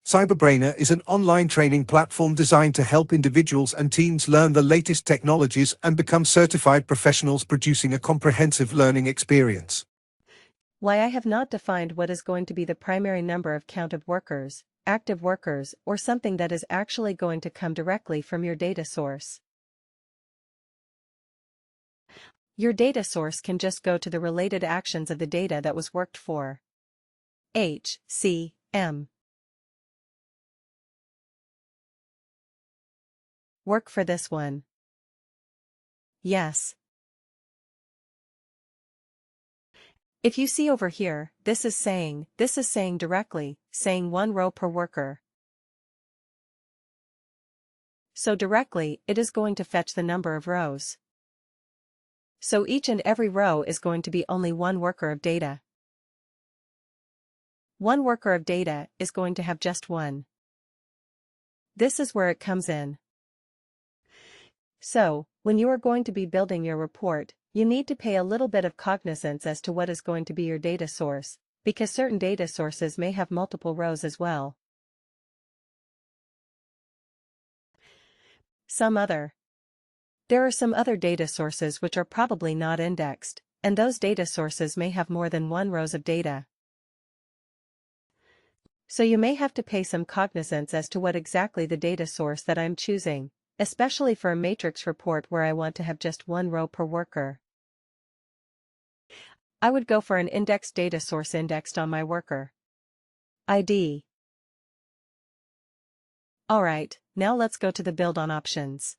Cyberbrainer is an online training platform designed to help individuals and teams learn the latest technologies and become certified professionals, producing a comprehensive learning experience. Why I have not defined what is going to be the primary number of count of workers, active workers, or something that is actually going to come directly from your data source. Your data source can just go to the related actions of the data that was worked for. HCM. Work for this one. Yes. If you see over here, this is saying directly, saying 1 row per worker. So directly, it is going to fetch the number of rows. So each and every row is going to be only 1 worker of data. 1 worker of data is going to have just 1. This is where it comes in. So, when you are going to be building your report, you need to pay a little bit of cognizance as to what is going to be your data source, because certain data sources may have multiple rows as well. There are some other data sources which are probably not indexed, and those data sources may have more than 1 rows of data. So you may have to pay some cognizance as to what exactly the data source that I'm choosing, especially for a matrix report where I want to have just 1 row per worker. I would go for an indexed data source indexed on my worker ID. Alright, now let's go to the build on options.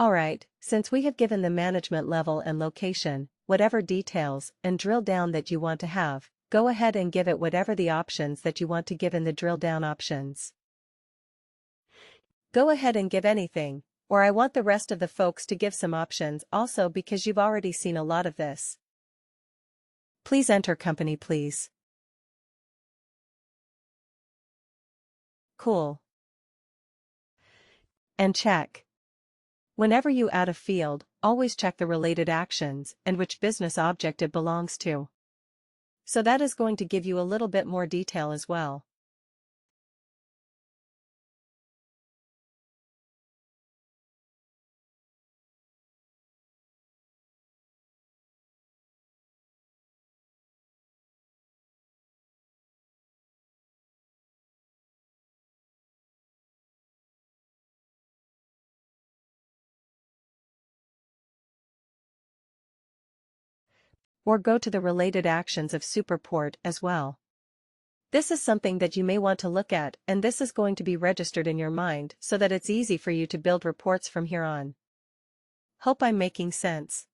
Alright, since we have given the management level and location, whatever details and drill down that you want to have, go ahead and give it whatever the options that you want to give in the drill down options. Go ahead and give anything, or I want the rest of the folks to give some options also because you've already seen a lot of this. Please enter company, please. Cool. And check. Whenever you add a field, always check the related actions and which business object it belongs to. So that is going to give you a little bit more detail as well. Or go to the related actions of Superport as well. This is something that you may want to look at, and this is going to be registered in your mind so that it's easy for you to build reports from here on. Hope I'm making sense.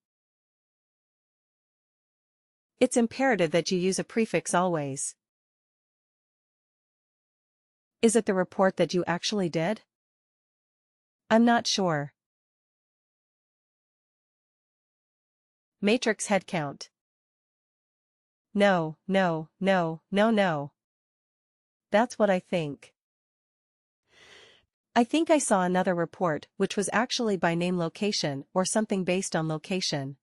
It's imperative that you use a prefix always. Is it the report that you actually did? I'm not sure. Matrix headcount. No. That's what I think. I think I saw another report which was actually by name location or something based on location.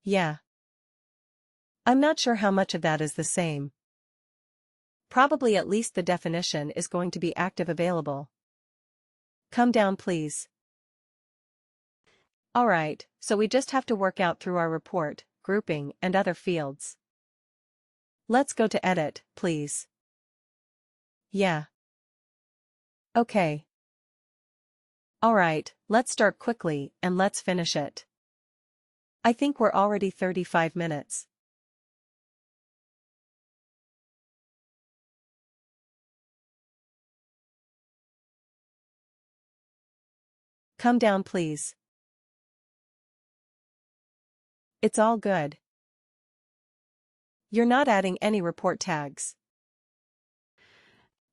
Yeah. I'm not sure how much of that is the same. Probably at least the definition is going to be active available. Come down, please. Alright, so we just have to work out through our report, grouping, and other fields. Let's go to edit, please. Yeah. Okay. Alright, let's start quickly and let's finish it. I think we're already 35 minutes. Come down, please. It's all good. You're not adding any report tags.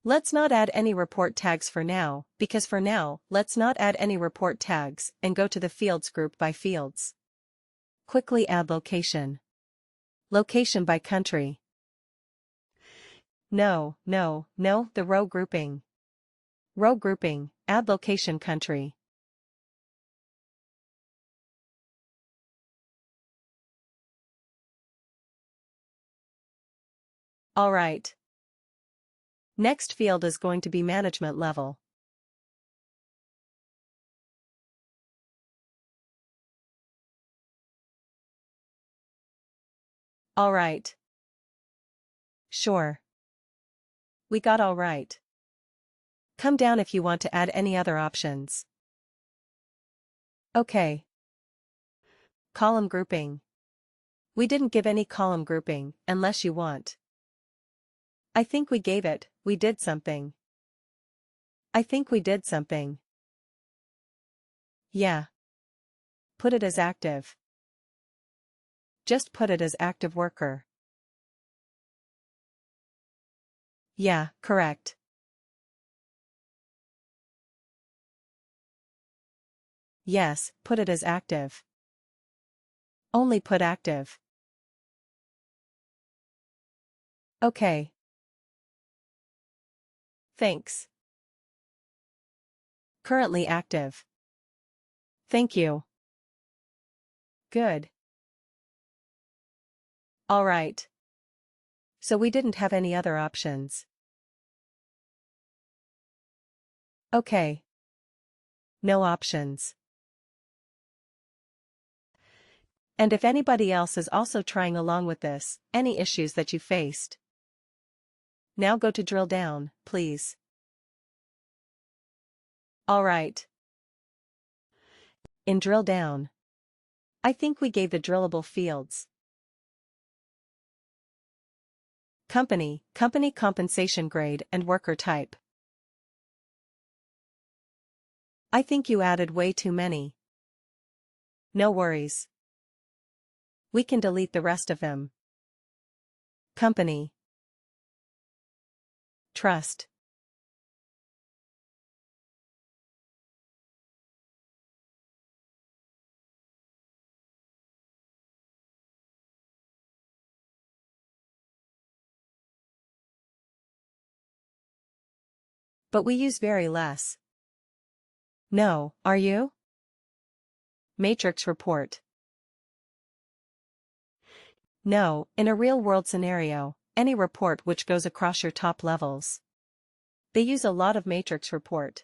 Let's not add any report tags for now, because for now, let's not add any report tags and go to the fields group by fields. Quickly add location. Location by country. No, the row grouping. Row grouping, add location country. Alright. Next field is going to be management level. Alright. Sure. We got alright. Come down if you want to add any other options. Okay. Column grouping. We didn't give any column grouping, unless you want. I think we gave it, we did something. I think we did something. Yeah. Put it as active. Just put it as active worker. Yeah, correct. Yes, put it as active. Only put active. Okay. Thanks. Currently active. Thank you. Good. Alright. So we didn't have any other options. Okay. No options. And if anybody else is also trying along with this, any issues that you faced. Now go to drill down, please. Alright. In drill down, I think we gave the drillable fields. Company, company compensation grade and worker type. I think you added way too many. No worries. We can delete the rest of them. Company. Trust. But we use very less. No, are you? Matrix report. No, in a real-world scenario, any report which goes across your top levels. They use a lot of matrix report.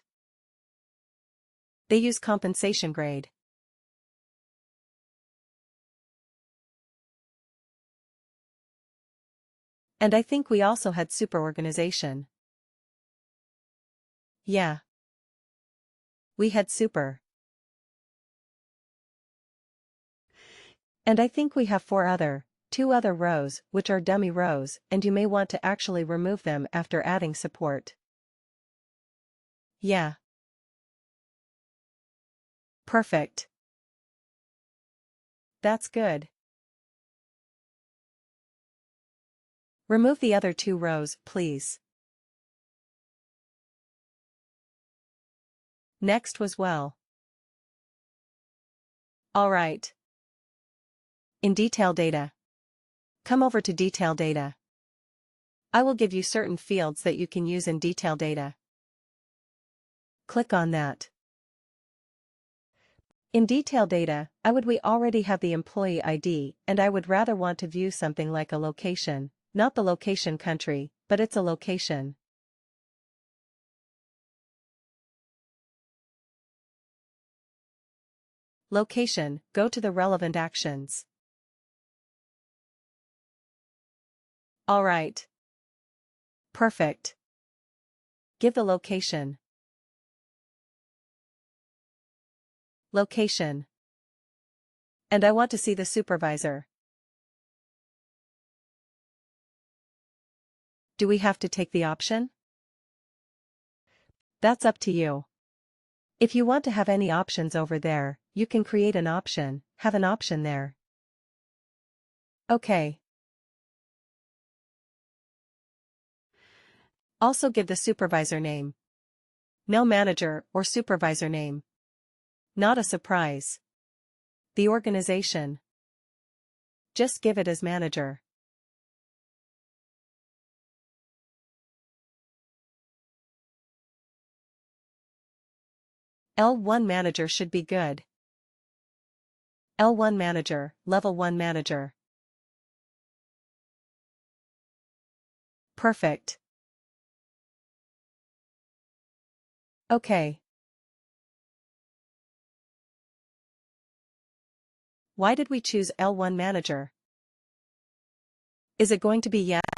They use compensation grade. And I think we also had superorganization. Yeah. We had super. And I think we have two other rows, which are dummy rows, and you may want to actually remove them after adding support. Yeah. Perfect. That's good. Remove the other two rows, please. Next was well. Alright. In detail data. Come over to detail data. I will give you certain fields that you can use in detail data. Click on that. In detail data, we already have the employee ID, and I would rather want to view something like a location, not the location country, but it's a location. Location, go to the relevant actions. Alright. Perfect. Give the location. Location. And I want to see the supervisor. Do we have to take the option? That's up to you. If you want to have any options over there, you can create an option, have an option there. Okay. Also give the supervisor name. No manager or supervisor name. Not a surprise. The organization. Just give it as manager. L1 manager should be good. L1 manager, level 1 manager. Perfect. Okay. Why did we choose L1 Manager? Is it going to be yes?